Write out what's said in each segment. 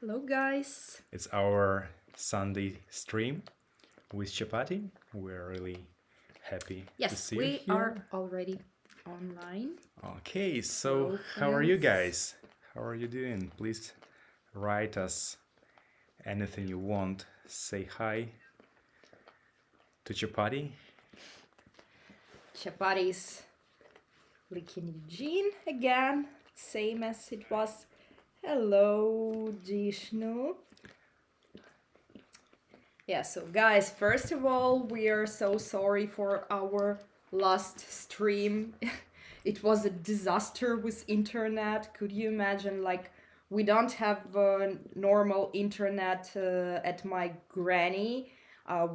Hello, guys. It's our Sunday stream with Chapati. We're really happy to Yes, see you we are here. already online. Okay, so Hello, how are you friends. guys? How are you doing? Please write us anything you want. Say hi to Chapati. Chapati's licking Eugene again, same as it was. Hello, Jishnu. Yeah, so guys, first of all, we are so sorry for our last stream. It was a disaster with internet. Could you imagine? Like, we don't have normal internet at my granny,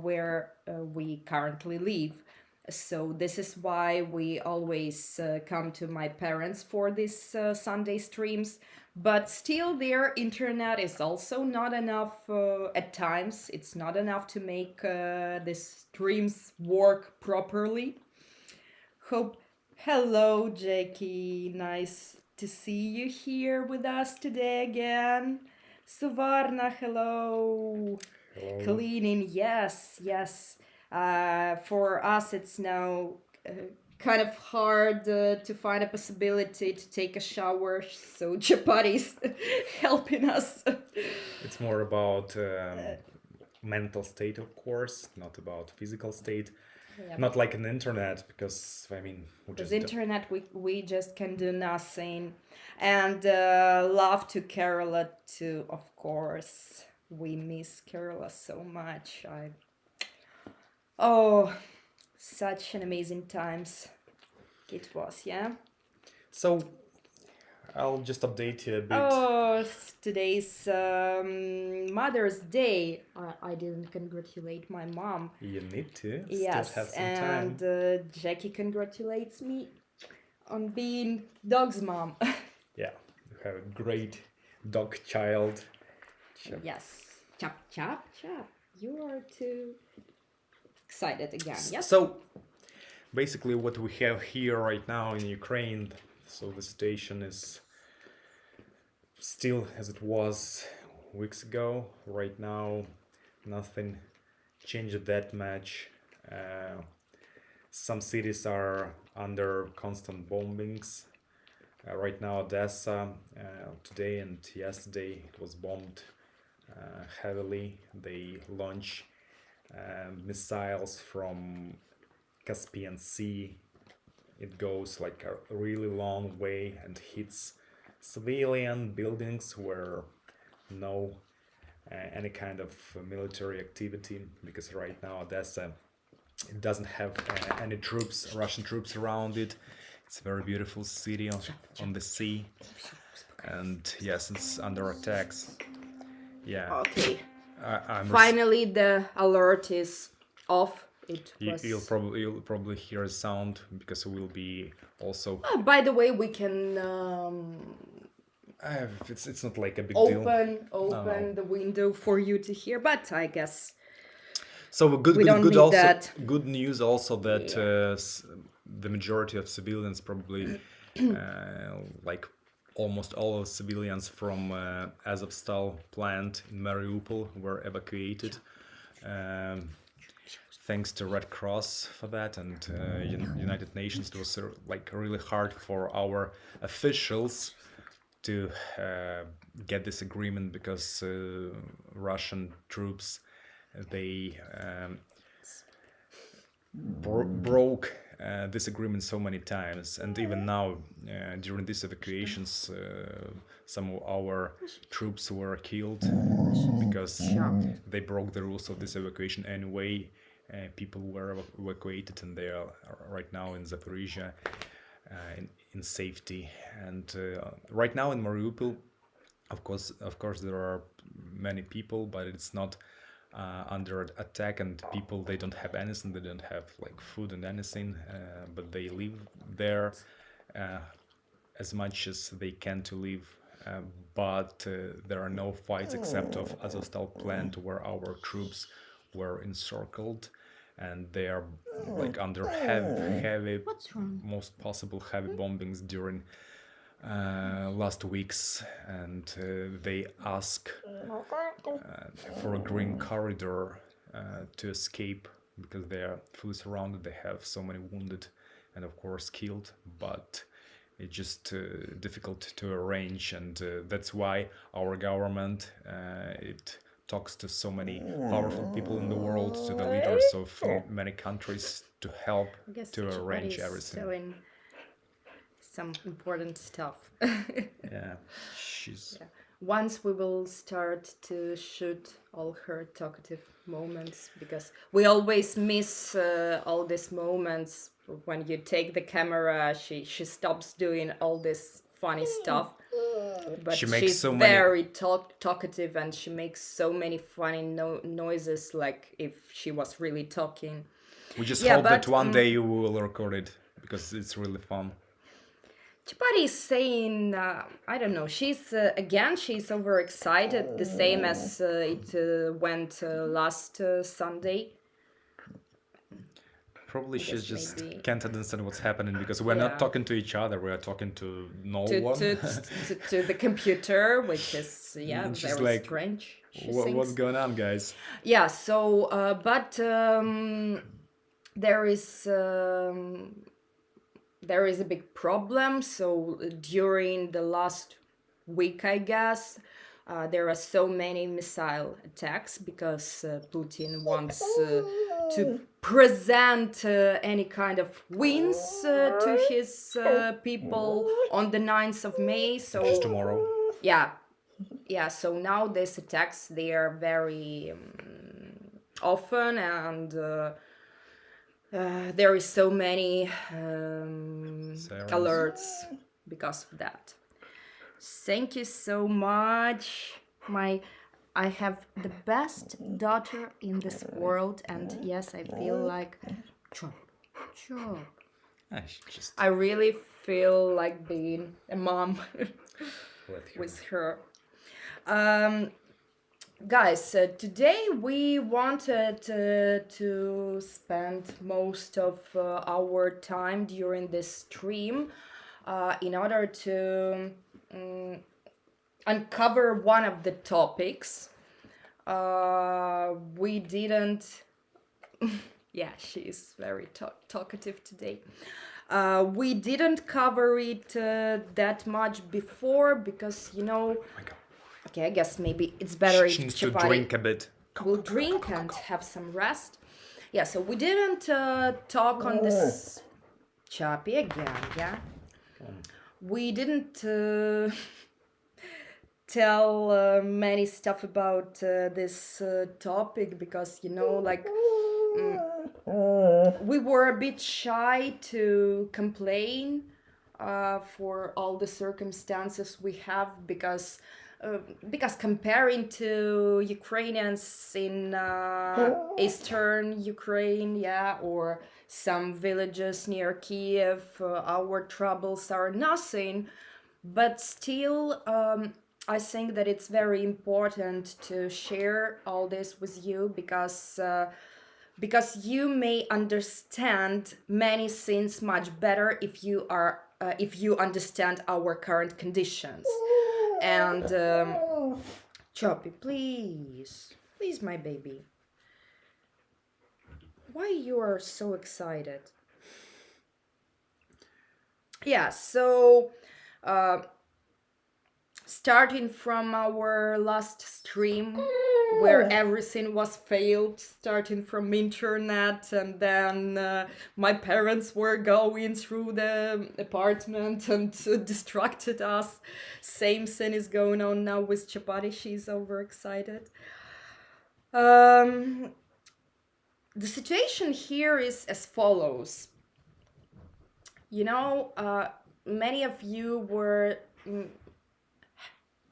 where we currently live. So this is why we always come to my parents for these Sunday streams. But still, their internet is also not enough at times. It's not enough to make the streams work properly. Hope. Hello, Jackie. Nice to see you here with us today again. Suvarna, hello. Hello. Cleaning, yes. For us, it's now kind of hard to find a possibility to take a shower, so Chapati's helping us. It's more about mental state, of course, not about physical state. Yeah. Not like an internet, because we With just internet, we just can do nothing. And love to Kerala too, of course. We miss Kerala so much. Oh, such an amazing times it was, yeah. So I'll just update you a bit. Oh, today's Mother's Day. I didn't congratulate my mom. You need to. Yes, Still have some and time. Jackie congratulates me on being dog's mom. Yeah, you have a great dog child. Yes. Chap. You are too excited again, yes? So, basically, what we have here right now in Ukraine, so the situation is still as it was weeks ago. Right now, nothing changed that much. Some cities are under constant bombings. Right now, Odessa, today and yesterday, it was bombed heavily. They launch missiles from Caspian Sea. It goes like a really long way and hits civilian buildings where no any kind of military activity, because right now Odessa, it doesn't have any troops, Russian troops around it. It's a very beautiful city on the sea, and yes, it's under attacks. Yeah. Okay. I'm Finally, the alert is off. It was. You'll probably hear a sound because it will be also. Oh, by the way, we can It's not like a big deal. open the window for you to hear, but I guess So we don't need also that. good news also that the majority of civilians probably like almost all of civilians from Azovstal plant in Mariupol were evacuated. Thanks to Red Cross for that, and United Nations. It was like really hard for our officials to get this agreement, because Russian troops, they broke this agreement so many times, and even now during these evacuations some of our troops were killed because they broke the rules of this evacuation anyway. People were evacuated, and they are right now in Zaporizhia in safety. And right now in Mariupol, of course there are many people, but it's not under attack, and people, they don't have anything, they don't have like food and anything, but they live there as much as they can to live. But there are no fights except of Azovstal plant, where our troops were encircled, and they are like under heavy, most possible heavy bombings during last weeks, and they ask for a green corridor to escape because they are fully surrounded. They have so many wounded and of course killed, but it's just difficult to arrange, and that's why our government it talks to so many powerful people in the world, to the leaders of many countries to help I guess to Chapati arrange is everything. showing some important stuff. Yeah, she's Yeah. Once we will start to shoot all her talkative moments, because we always miss all these moments when you take the camera. She stops doing all this funny stuff, but She makes she's so many- very talkative, and she makes so many funny noises, like if she was really talking. we just Yeah, hope that but, one day you will record it because it's really fun. Chapati is saying, I don't know, she's overexcited, the same as it went last Sunday. Probably she guess just maybe- can't understand what's happening because we're Yeah. not talking to each other, we're talking to no To, one. to the computer, which is, And she's very like, strange. She What's thinks. going on, guys? Yeah, so, there is a big problem. So during the last week, I guess, there are so many missile attacks because Putin wants to present any kind of wins to his people on the 9th of May. So Just tomorrow. yeah, so now these attacks, they are very often, and there is so many Sirens. alerts because of that. Thank you so much. I have the best daughter in this world, and yes, I feel like chop. Just I really feel like being a mom let her. with her. Guys, today we wanted to spend most of our time during this stream in order to uncover one of the topics. We didn't. Yeah, she's very talkative today. We didn't cover it that much before because, Oh my God. okay, I guess maybe it's better She if needs to Chapati drink a bit. will drink and have some rest. Yeah, so we didn't talk on this Chappy again, yeah? We didn't tell many stuff about this topic because, we were a bit shy to complain for all the circumstances we have because comparing to Ukrainians in eastern Ukraine, yeah, or some villages near Kiev, our troubles are nothing. But still, I think that it's very important to share all this with you because you may understand many things much better if you understand our current conditions. And Choppy, please, my baby, why you are so excited? Yeah, so starting from our last stream where everything was failed, starting from internet, and then my parents were going through the apartment and distracted us. Same thing is going on now with Chapati. She's overexcited. The situation here is as follows. Many of you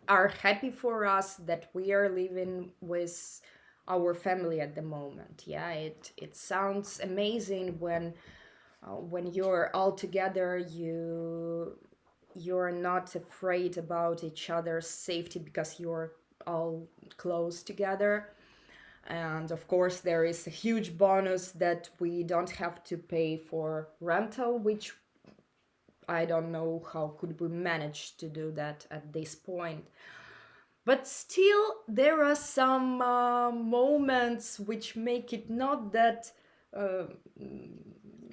are happy for us that we are living with our family at the moment. Yeah, it sounds amazing when you're all together. You're not afraid about each other's safety because you're all close together. And of course, there is a huge bonus that we don't have to pay for rental, which I don't know how could we manage to do that at this point. But still, there are some moments which make it uh,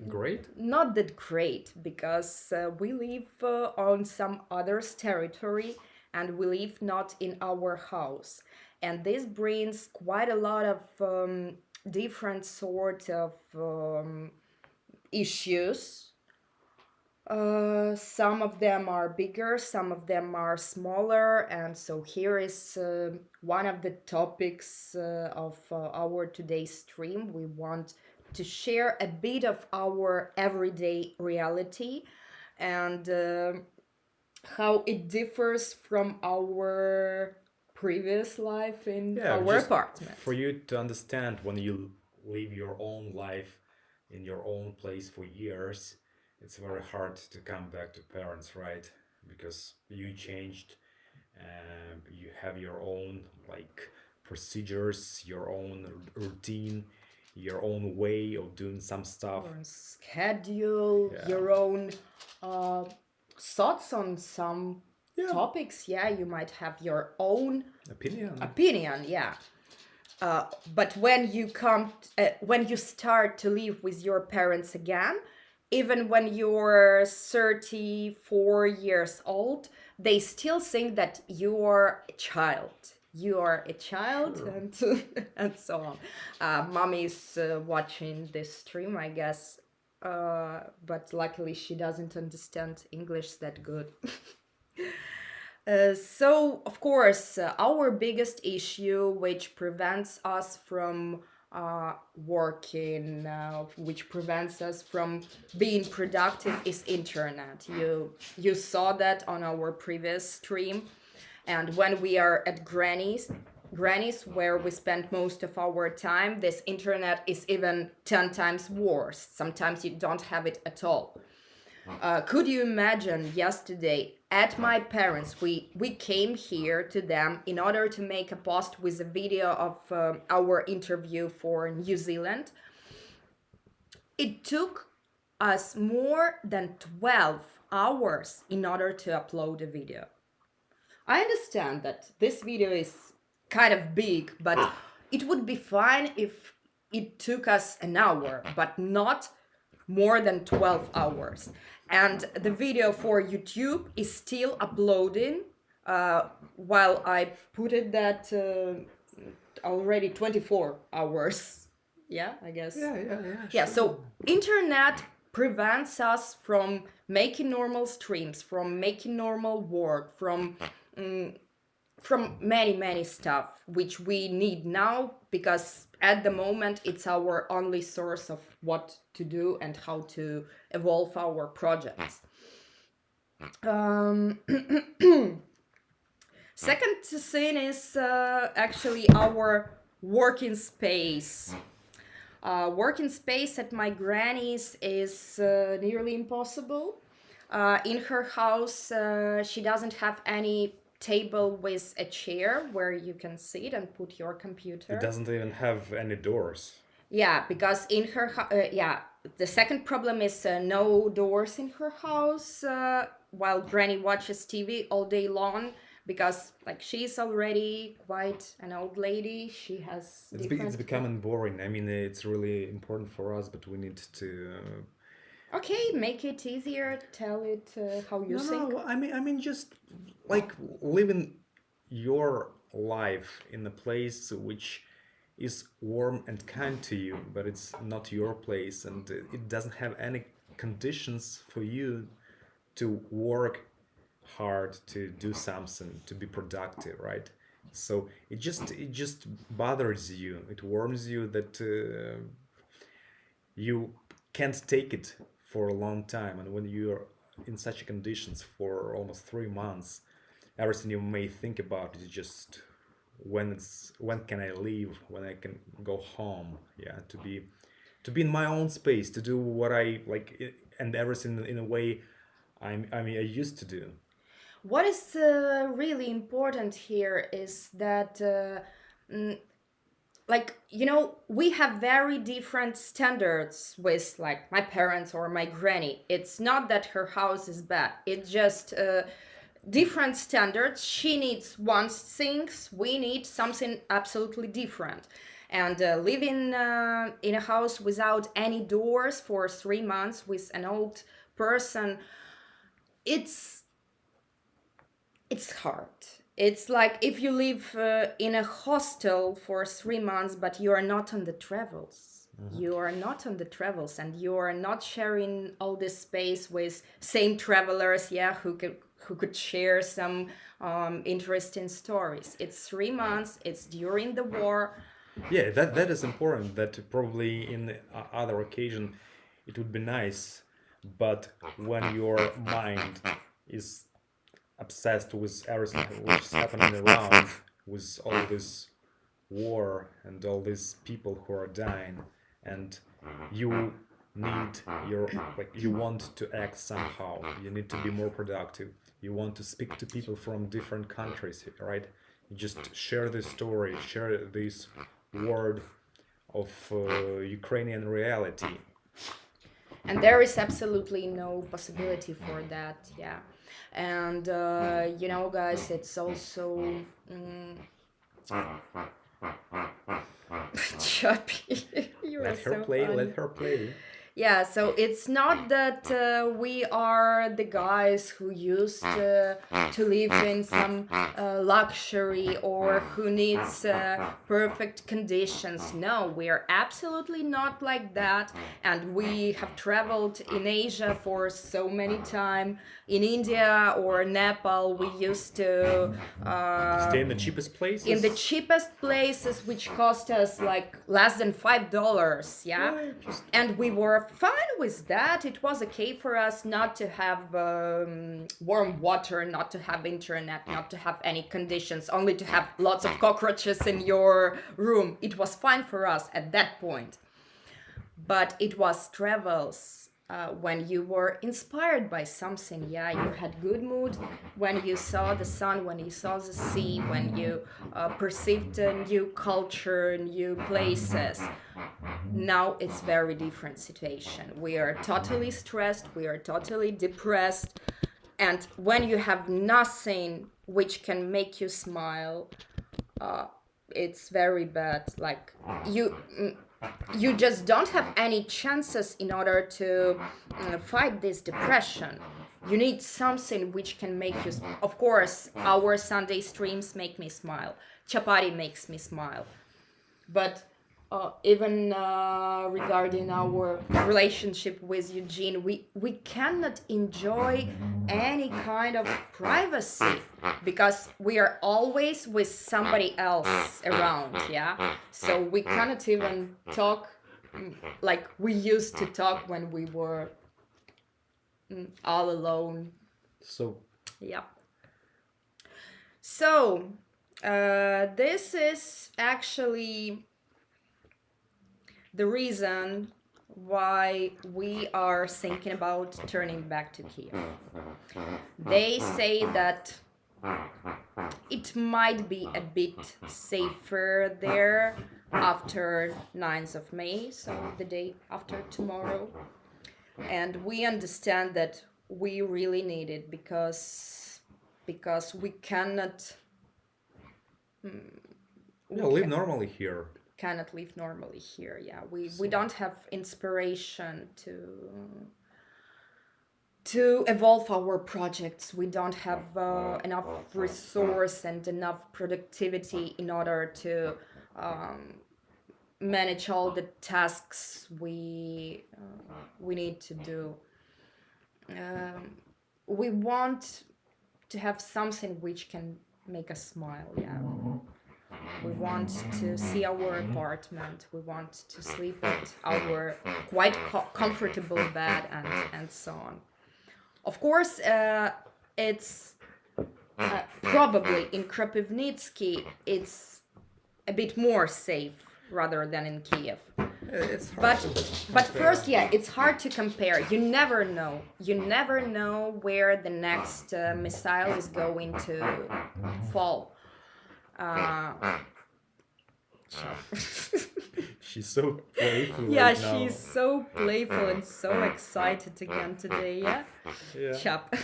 Great. not that great, because we live on some other's territory, and we live not in our house, and this brings quite a lot of different sort of issues. Some of them are bigger, some of them are smaller, and so here is one of the topics of our today's stream. We want to share a bit of our everyday reality and how it differs from our previous life in Yeah, our just apartment. for you to understand, when you live your own life in your own place for years, it's very hard to come back to parents, right? Because you changed, you have your own like procedures, your own routine, your own way of doing some stuff. Your own schedule, Yeah. your own uh, thoughts on some Yeah. topics. Yeah, you might have your own Opinion. opinion. Yeah. But when you start to live with your parents again, even when you're 34 years old, they still think that you are a child. You are a child, Sure. and so on. Mommy's watching this stream, I guess, but luckily she doesn't understand English that good. So, of course, our biggest issue, which prevents us from working, which prevents us from being productive, is internet. You saw that on our previous stream, and when we are at granny's where we spend most of our time, this internet is even 10 times worse. Sometimes you don't have it at all. Could you imagine yesterday at my parents, we came here to them in order to make a post with a video of our interview for New Zealand. It took us more than 12 hours in order to upload a video. I understand that this video is kind of big, but it would be fine if it took us an hour, but not more than 12 hours. And the video for YouTube is still uploading while I put it that already 24 hours. Yeah, I guess. Yeah, so internet prevents us from making normal streams, from making normal work, from many stuff which we need now, because at the moment it's our only source of what to do and how to evolve our projects. Second thing is actually our working space. Working space at my granny's is nearly impossible. In her house, she doesn't have any table with a chair where you can sit and put your computer. It doesn't even have any doors. Yeah, because in her the second problem is no doors in her house while granny watches TV all day long, because like she's already quite an old lady. She has It's becoming boring. I mean, it's really important for us, but we need to. Okay, make it easier. Tell it how you think. No, I mean, just like living your life in a place which is warm and kind to you, but it's not your place, and it doesn't have any conditions for you to work hard, to do something, to be productive, right? So it just bothers you. It warms you that you can't take it for a long time, and when you're in such conditions for almost 3 months, everything you may think about is just when can I leave, when I can go home, yeah, to be in my own space, to do what I like, and everything in a way I mean I used to do. What is really important here is that like, you know, we have very different standards with like my parents or my granny. It's not that her house is bad, it's just different standards. She needs one things, we need something absolutely different. And living in a house without any doors for 3 months with an old person, it's it's hard. It's like if you live in a hostel for 3 months, but you are not on the travels. You are not on the travels, and you are not sharing all this space with same travelers, yeah, who could share some interesting stories. It's 3 months. It's during the war. Yeah, that is important. That probably in the other occasion it would be nice, but when your mind is obsessed with everything which is happening around, with all this war and all these people who are dying, and you need your like you want to act somehow, you need to be more productive, you want to speak to people from different countries, right? You just share this story, share this word of Ukrainian reality. And there is absolutely no possibility for that, yeah. And guys, it's also choppy. You are Let her so play, funny. let her play. Yeah, so it's not that we are the guys who used to live in some luxury or who needs perfect conditions. No, we are absolutely not like that. And we have traveled in Asia for so many time. In India or Nepal, we used to Stay in the cheapest places. in the cheapest places, which cost us like less than $5. Yeah, and we were fine with that. It was okay for us not to have warm water, not to have internet, not to have any conditions, only to have lots of cockroaches in your room. It was fine for us at that point. But it was travels. When you were inspired by something, yeah, you had good mood when you saw the sun, when you saw the sea, when you perceived a new culture, new places. Now it's very different situation. We are totally stressed, we are totally depressed, and when you have nothing which can make you smile, it's very bad. Like you just don't have any chances in order to fight this depression. You need something which can make you of course, our Sunday streams make me smile. Chapati makes me smile. But even regarding our relationship with Eugene, we cannot enjoy any kind of privacy because we are always with somebody else around, yeah? So we cannot even talk like we used to talk when we were all alone. So, Yeah. So, this is actually the reason why we are thinking about turning back to Kiev. They say that it might be a bit safer there after 9th of May, so the day after tomorrow. And we understand that we really need it because we cannot live normally here. Cannot live normally here. Yeah, we don't have inspiration to evolve our projects. We don't have enough resource and enough productivity in order to manage all the tasks we need to do. We want to have something which can make us smile. Yeah. We want to see our apartment. We want to sleep at our quite comfortable bed and so on. Of course, it's probably in Kropivnitsky it's a bit more safe rather than in Kiev. It's hard But first, yeah, it's hard to compare. You never know. You never know where the next missile is going to fall. She's so playful. Yeah, right now. she's so playful and so excited again today. Yeah, Yeah. Chap.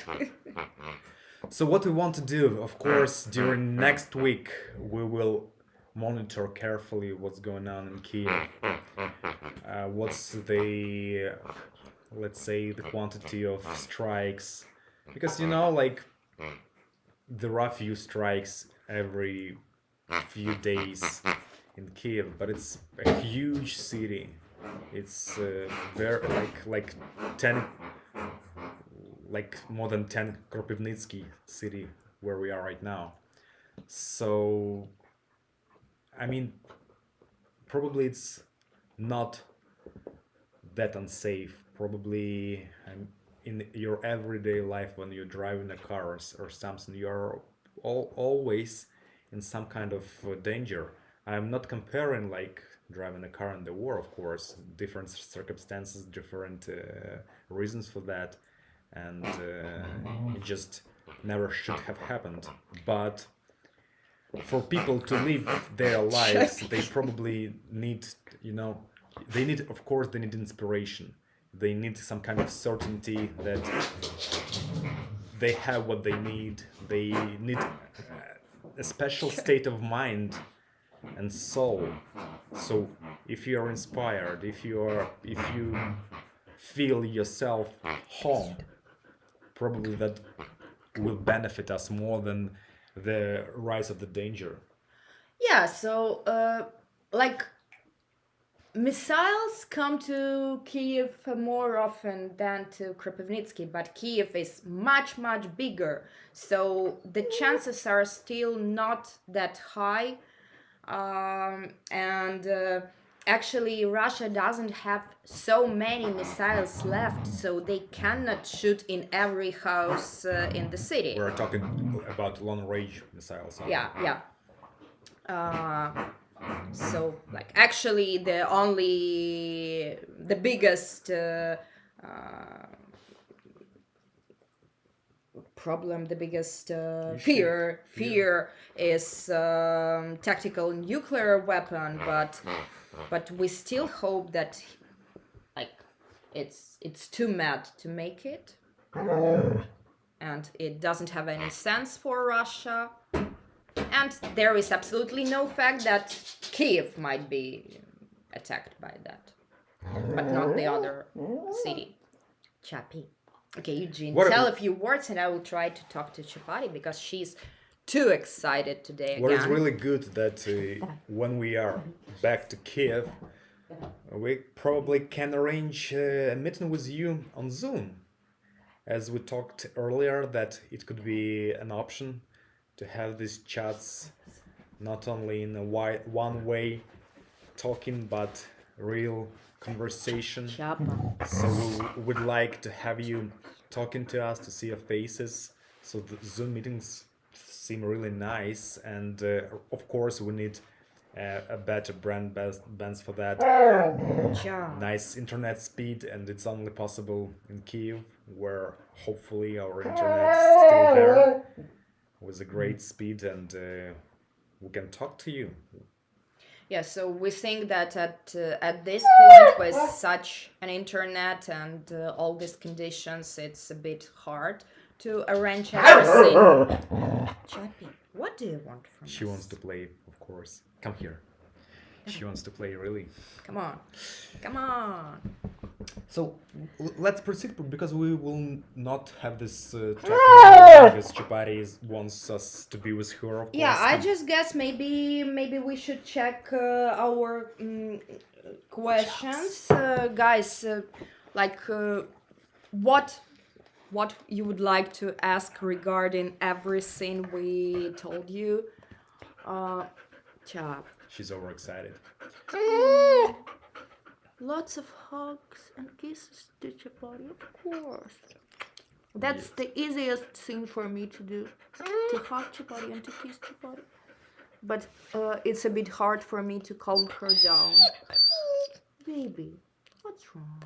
So what we want to do, of course, during next week, we will monitor carefully what's going on in Kiev. What's the, let's say, the quantity of strikes? Because like there are few strikes every few days in Kiev, but it's a huge city. It's very like 10, like more than 10 Kropivnitsky city where we are right now. So I mean, probably it's not that unsafe. Probably in your everyday life when you're driving a car or something, you're always in some kind of danger. I'm not comparing like driving a car in the war, of course. Different circumstances, different reasons for that, and it just never should have happened. But for people to live their lives, they probably need, they need, of course, they need inspiration. They need some kind of certainty that they have what they need. They need a special state of mind and soul. So if you are inspired, if you feel yourself home, probably that will benefit us more than the rise of the danger. Yeah, so like missiles come to Kiev more often than to Kropivnitsky, but Kiev is much, much bigger. So the chances are still not that high. And actually, Russia doesn't have so many missiles left, so they cannot shoot in every house in the city. We're talking about long-range missiles. Yeah, yeah. So like actually the biggest problem, the biggest fear is tactical nuclear weapon, but we still hope that like it's too mad to make it, and it doesn't have any sense for Russia. And there is absolutely no fact that Kiev might be attacked by that, but not the other city. Chapi. Okay, Eugene, tell a few words and I will try to talk to Chapati because she's too excited today again. What is really good that when we are back to Kiev, we probably can arrange a meeting with you on Zoom. As we talked earlier, that it could be an option to have these chats not only in a one-way talking, but real conversation. Chapa. So we would like to have you talking to us, to see your faces. So the Zoom meetings seem really nice, and of course we need a better bands for that. Nice internet speed, and it's only possible in Kiev, where hopefully our internet is still there with a great speed, and we can talk to you. Yeah, so we think that at this point, with such an internet and all these conditions, it's a bit hard to arrange everything. Chappy, what do you want from us? She wants to play, of course. Come here. She wants to play, really. Come on. Come on. So let's proceed, because we will not have this talking because Chapati wants us to be with her, of course. Yeah, I just guess maybe we should check our questions, guys. What you would like to ask regarding everything we told you. Chap. She's overexcited. Lots of hugs and kisses to Chapati, of course. That's the easiest thing for me to do, to hug Chapati and to kiss Chapati. But it's a bit hard for me to calm her down. Baby, what's wrong?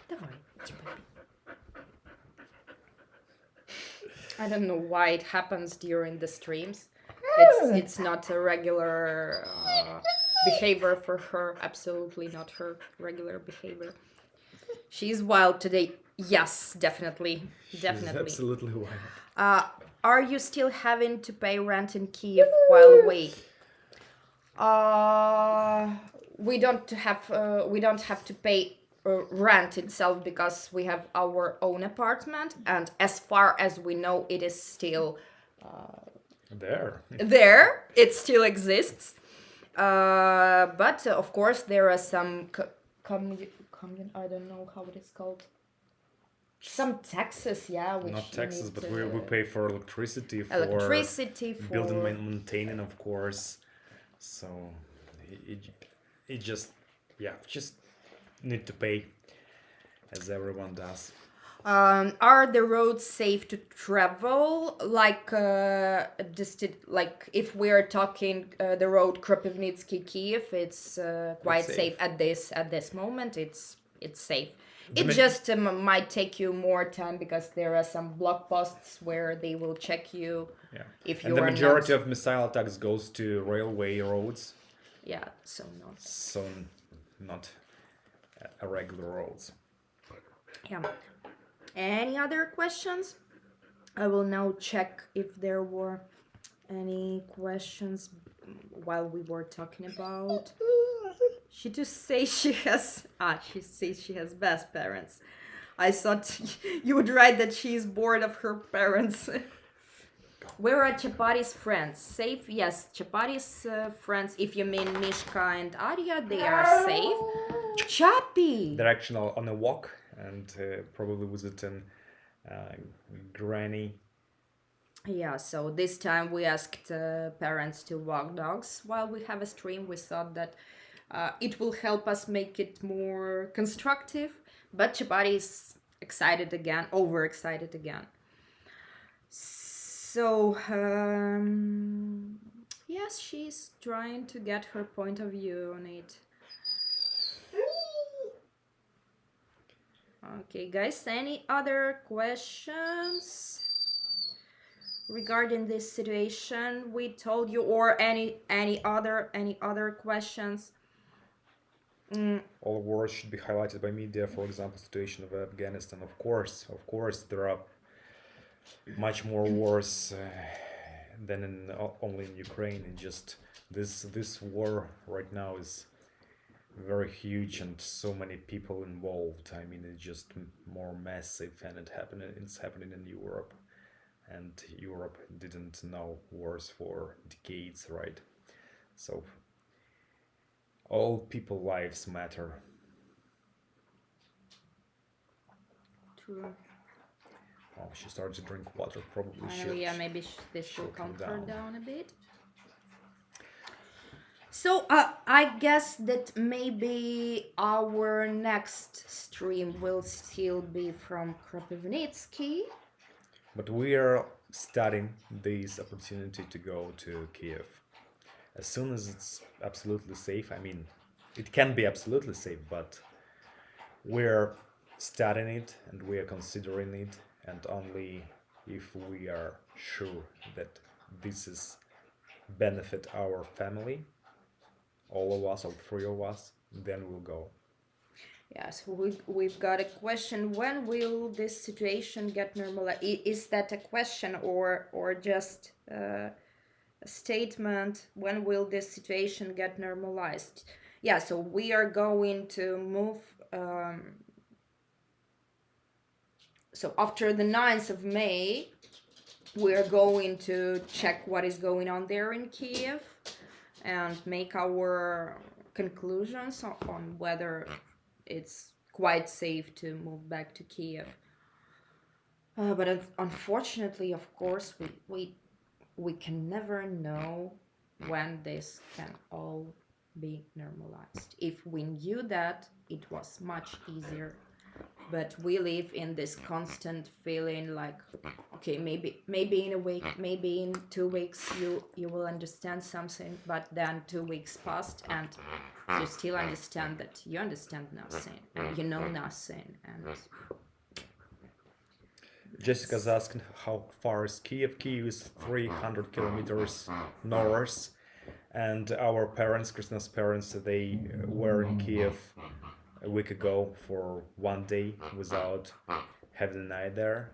Давай, Chapati. I don't know why it happens during the streams. It's not a regular behavior for her. Absolutely not her regular behavior. She's wild today. Yes, definitely, She's definitely. absolutely wild. Uh, are you still having to pay rent in Kiev while away? Uh, we don't have to pay rent itself because we have our own apartment, and as far as we know, it is still There. there. It still exists. But of course, there are some I don't know how it is called. Some taxes, yeah, which Not you taxes, need but we pay for electricity, for electricity building for. maintaining, of course. So it, it just, yeah, just need to pay as everyone does. Are the roads safe to travel? Like if we're talking the road Kropivnitsky Kiev, it's quite It's safe safe. at this moment. It's safe. The It ma- just might take you more time because there are some block posts where they will check you yeah, if and you the are majority not. of missile attacks goes to railway roads, Yeah, so not. so not regular roads. Yeah. Any other questions? I will now check if there were any questions while we were talking about. She just says she says she has best parents. I thought you would write that she is bored of her parents. Where are Chapati's friends? Safe? Yes, Chapati's friends, if you mean Mishka and Arya, they are safe. Chapi! They're actually on a walk and probably visiting uh, Granny. Yeah, so this time we asked parents to walk dogs while we have a stream. We thought that it will help us make it more constructive, but Chapati is excited again, overexcited again. So, yes, she's trying to get her point of view on it. Okay, guys, any other questions regarding this situation we told you, or any other questions? All wars should be highlighted by media. For example, situation of Afghanistan. Of course, there are much more wars than only in Ukraine. And just this war right now is very huge and so many people involved. I mean, it's just more massive, and it's happening in Europe, and Europe didn't know wars for decades, right? So all people lives matter. True. Oh, she started to drink water. Probably I know, yeah, maybe this will calm her down a bit. So I guess that maybe our next stream will still be from Kropivnitsky. But we are studying this opportunity to go to Kiev as soon as it's absolutely safe. I mean, it can be absolutely safe, but we're studying it and we are considering it, and only if we are sure that this is benefit our family, all of us, all three of us, then we'll go. Yes, we've got a question. When will this situation get normalized? Is that a question or just a statement? When will this situation get normalized? Yeah, so we are going to move. So after the 9th of May, we're going to check what is going on there in Kiev and make our conclusions on whether it's quite safe to move back to Kiev. But unfortunately, of course, we can never know when this can all be normalized. If we knew that, it was much easier. But we live in this constant feeling like, okay, maybe in a week, maybe in 2 weeks you will understand something, but then 2 weeks passed and you still understand that you understand nothing and you know nothing. And Jessica's asking how far is Kiev. Kiev is 300 kilometers north, and our parents, Christina's parents, they were in Kiev a week ago for 1 day without having a night there,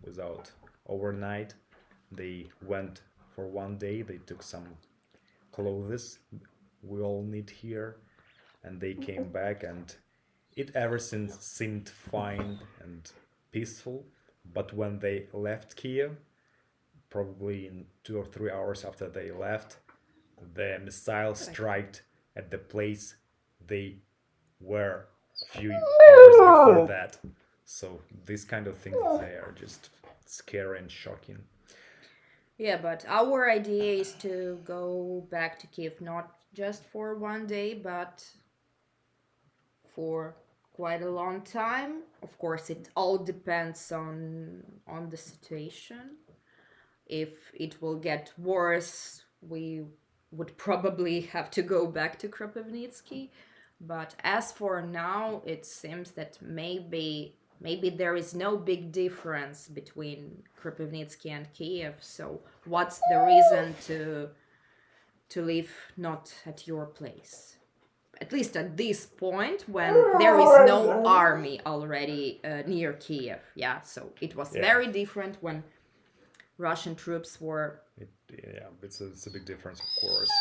without overnight. They went for 1 day. They took some clothes we all need here, and they came back, and everything seemed fine and peaceful. But when they left Kiev, probably in 2 or 3 hours after they left, the missile struck at the place they were few hours before that. So these kind of things, they are just scary and shocking. Yeah, but our idea is to go back to Kiev not just for 1 day, but for quite a long time. Of course, it all depends on the situation. If it will get worse, we would probably have to go back to Kropivnitsky. But as for now, it seems that maybe there is no big difference between Kropivnitsky and Kiev. So what's the reason to live not at your place? At least at this point, when there is no army already near Kiev. Yeah, so it was very different when Russian troops were. It's a big difference, of course.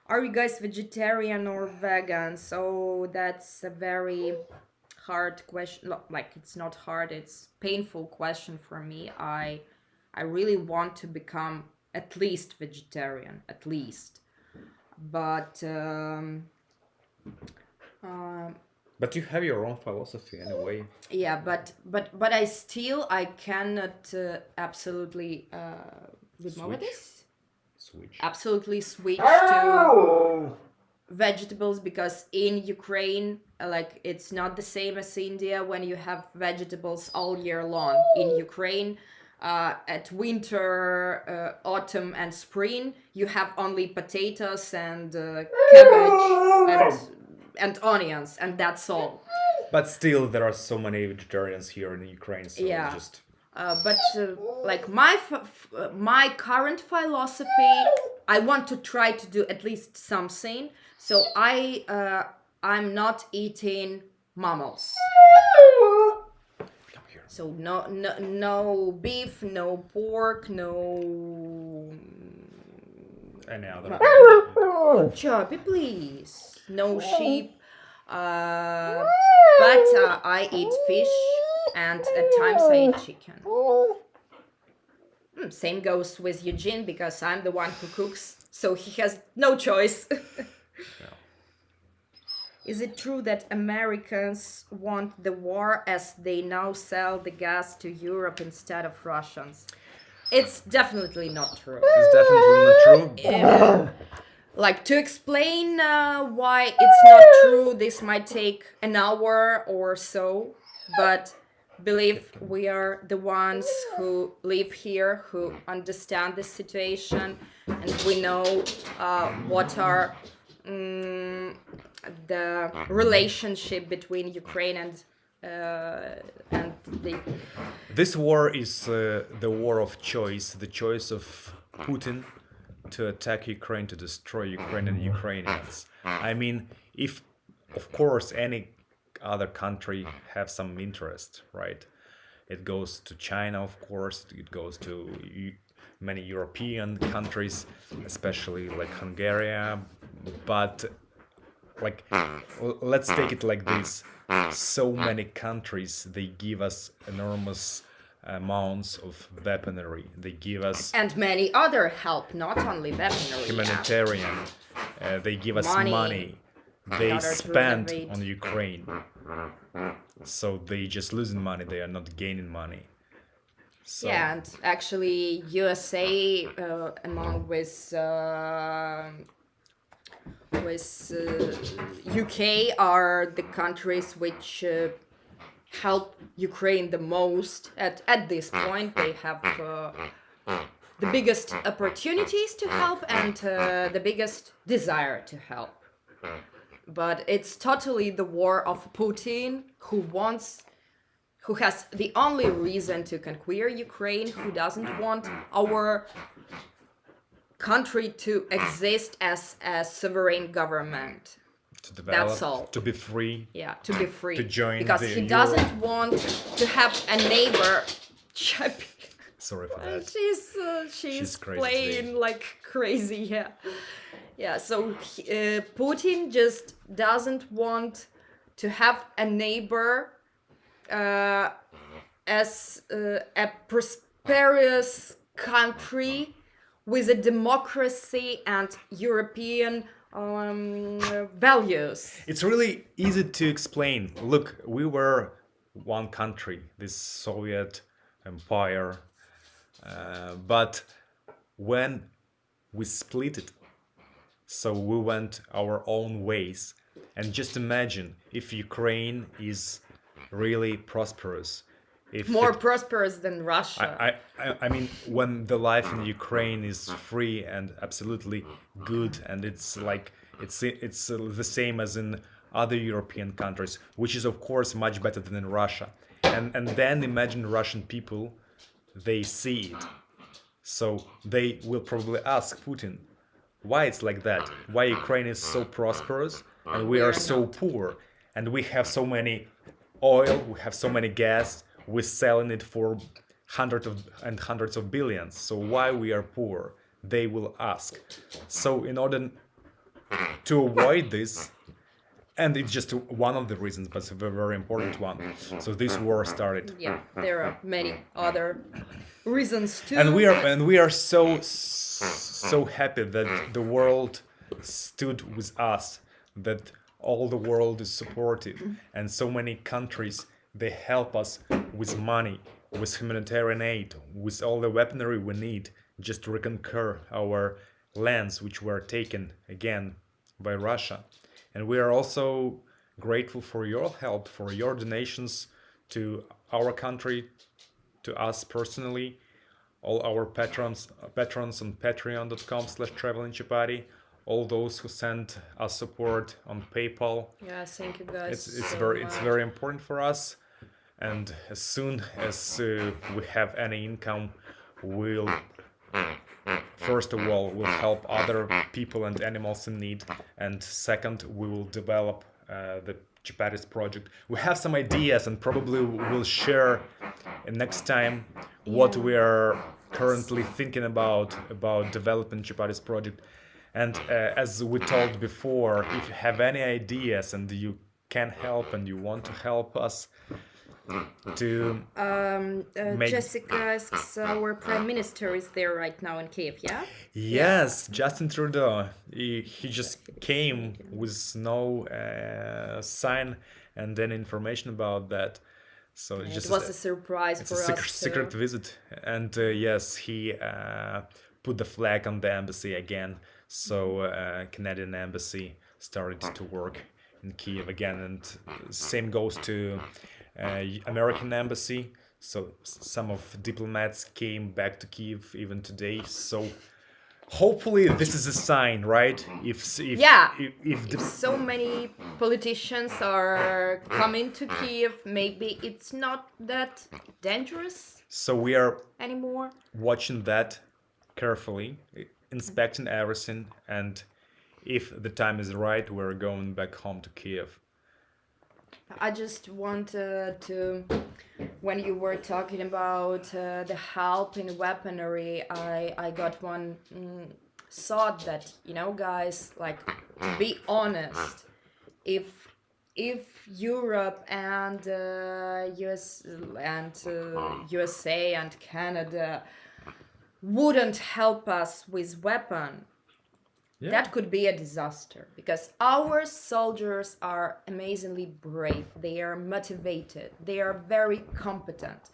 Are you guys vegetarian or vegan? So that's a very hard question. Like, it's not hard, it's painful question for me. I really want to become at least vegetarian, at least. But But you have your own philosophy anyway. yeah, but I cannot absolutely Switch. absolutely switch to vegetables, because in Ukraine, like, it's not the same as India when you have vegetables all year long. In Ukraine, at winter, autumn, and spring, you have only potatoes and cabbage and onions, and that's all. But still, there are so many vegetarians here in Ukraine, so Yeah. just But like my current philosophy, I want to try to do at least something. So I'm not eating mammals. come here. So no beef, no pork, no Any other. Choppy, please. No sheep. But I eat fish, and at times I eat chicken. Same goes with Eugene, because I'm the one who cooks, so he has no choice. Yeah. Is it true that Americans want the war, as they now sell the gas to Europe instead of Russians? It's definitely not true. It's definitely not true. Like, to explain why it's not true, this might take an hour or so, but believe we are the ones who live here, who understand the situation, and we know what are the relationship between Ukraine and the. This war is the war of choice, the choice of Putin to attack Ukraine, to destroy Ukraine and Ukrainians. I mean, if, of course, any other country have some interest, right? It goes to China, of course, it goes to many European countries, especially like Hungary, but like, let's take it like this. So many countries, they give us enormous amounts of weaponry. They give us And many other help, not only weaponry. humanitarian. They give us money. They order to spend renovate. on Ukraine. So they just losing money. They are not gaining money. So Yeah, and actually, USA, along with UK, are the countries which help Ukraine the most. At this point, they have the biggest opportunities to help and the biggest desire to help. But it's totally the war of Putin, who has the only reason to conquer Ukraine, who doesn't want our country to exist as a sovereign government. to develop, That's all. to be free. Yeah, to be free. To join because the he Euro. doesn't want to have a neighbor. Sorry for that. She's crazy playing today. like crazy. Yeah, yeah. So Putin just doesn't want to have a neighbor as a prosperous country with a democracy and European values. It's really easy to explain. Look, we were one country, this Soviet empire, but when we split it, so we went our own ways. And just imagine if Ukraine is really prosperous, if More it- prosperous than Russia. I mean, when the life in Ukraine is free and absolutely good, and it's like it's the same as in other European countries, which is of course much better than in Russia. And then imagine Russian people, they see it, so they will probably ask Putin, why it's like that? Why Ukraine is so prosperous and we are so poor, and we have so many oil, we have so many gas, we're selling it for hundreds of billions. So why we are poor? They will ask. So in order to avoid this, and it's just one of the reasons, but it's a very important one. So this war started, Yeah, there are many other reasons too. and we are so happy that the world stood with us, that all the world is supportive, and so many countries, they help us with money, with humanitarian aid, with all the weaponry we need just to reconquer our lands which were taken again by Russia. And we are also grateful for your help, for your donations to our country, to us personally, all our patrons on patreon.com/travelingchapati, all those who send us support on PayPal. Yeah, thank you guys. It's so it's much. very important for us. And as soon as we have any income, we'll first of all we'll help other people and animals in need, and second we will develop the Chapati's project. We have some ideas, and probably we'll share next time what we are currently thinking about developing Chapati's project. And as we told before, if you have any ideas and you can help and you want to help us to make... Jessica asks, our prime minister is there right now in Kiev, yeah? Yes, Justin Trudeau. He just came with no sign and then information about that. So It just was a surprise it's for a us. secret visit. And yes, he put the flag on the embassy again. So Canadian embassy started to work in Kiev again, and same goes to American embassy. So some of diplomats came back to Kiev even today. So hopefully this is a sign, right? If So many politicians are coming to Kiev, maybe it's not that dangerous so we are anymore. watching that carefully, inspecting everything, and if the time is right, we're going back home to Kiev. I just wanted to, when you were talking about the help in weaponry, I got one thought that, guys, like, to be honest, if Europe and USA and Canada wouldn't help us with weapon, that could be a disaster, because our soldiers are amazingly brave, they are motivated, they are very competent,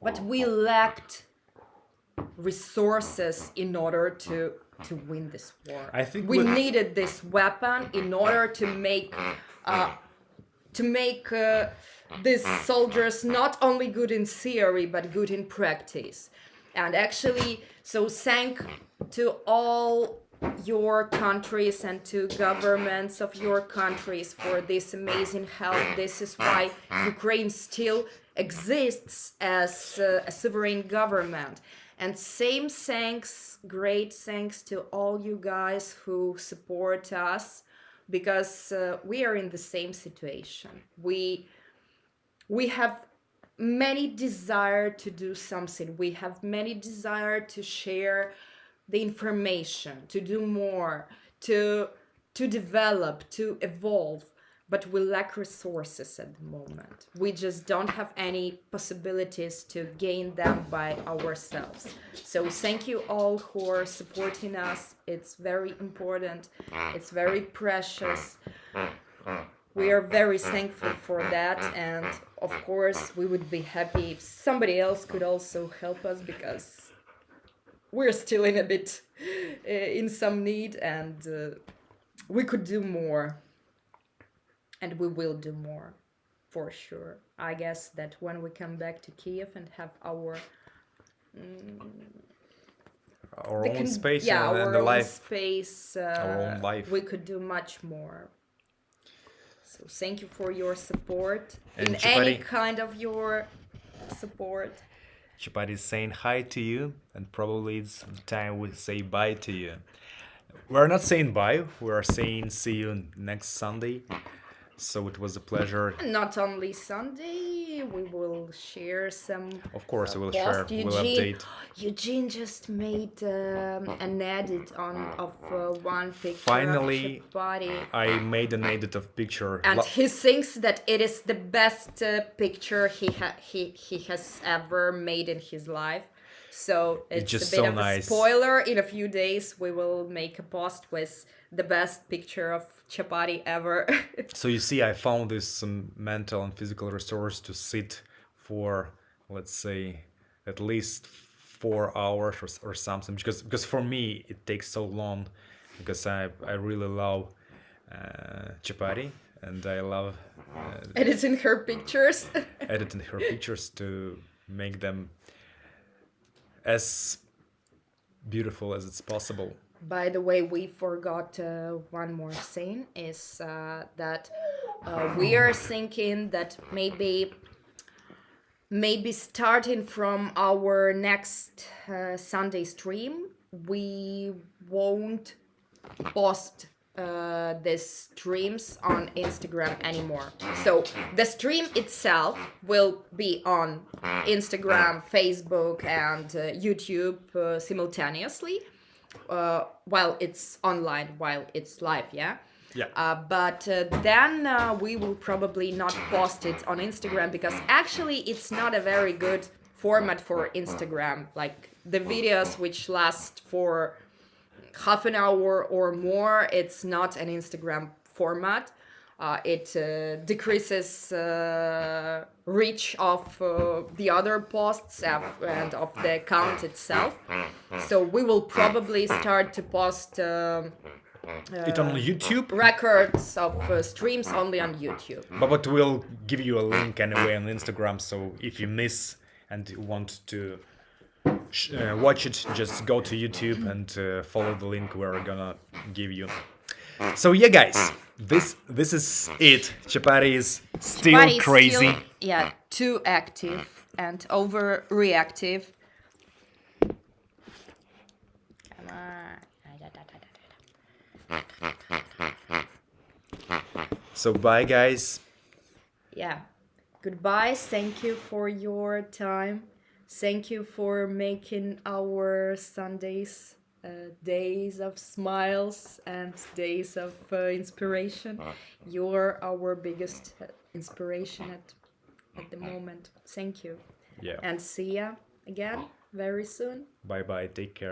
but we lacked resources in order to win this war. I think we needed this weapon in order to make these soldiers not only good in theory but good in practice. And actually, so thank to all your countries and to governments of your countries for this amazing help. This is why Ukraine still exists as a sovereign government. And same thanks, great thanks to all you guys who support us because we are in the same situation. We have many desire to do something. We have many desire to share the information, to do more, to develop, to evolve, but we lack resources at the moment. We just don't have any possibilities to gain them by ourselves. So thank you all who are supporting us. It's very important. It's very precious. We are very thankful for that, and of course we would be happy if somebody else could also help us, because we're still in a bit in some need, and we could do more, and we will do more for sure. I guess that when we come back to Kiev and have our Own space, yeah, and our the own life, space, our own life. we could do much more. So thank you for your support, And in any Chapati- kind of your support. Chapati is saying hi to you, and probably it's the time we say bye to you. We're not saying bye, we're saying see you next Sunday. So it was a pleasure. Not only Sunday, we will share some. Of course, we'll post. share, we'll update. Eugene just made an edit of one picture. Finally, of Chapati. I made an edit of picture. And he thinks that it is the best picture he has ever made in his life. So it's just a bit so of nice. a spoiler. In a few days, we will make a post with the best picture of Chapati ever. So you see, I found this mental and physical resource to sit for, let's say, at least 4 hours or something. Because for me, it takes so long. Because I really love Chapati, and I love Editing her pictures. editing her pictures to make them as beautiful as it's possible. By the way, we forgot one more thing, is that we are thinking that maybe starting from our next Sunday stream, we won't post these streams on Instagram anymore. So the stream itself will be on Instagram, Facebook, and YouTube simultaneously. While it's online, while it's live, yeah? Yeah. But then we will probably not post it on Instagram, because actually it's not a very good format for Instagram. Like the videos which last for half an hour or more, it's not an Instagram format. It decreases reach of the other posts and of the account itself. So we will probably start to post It on YouTube, records of streams only on YouTube. but we'll give you a link anyway on Instagram. So if you miss and want to watch it, just go to YouTube and follow the link we're gonna give you. So yeah, guys, this is it. Chapati is still But it's crazy. still, too active and overreactive. Come on. So bye, guys. Yeah. Goodbye. Thank you for your time. Thank you for making our Sundays days of smiles and days of inspiration. You're our biggest inspiration at the moment. Thank you. Yeah. And see ya again very soon. Bye bye. Take care.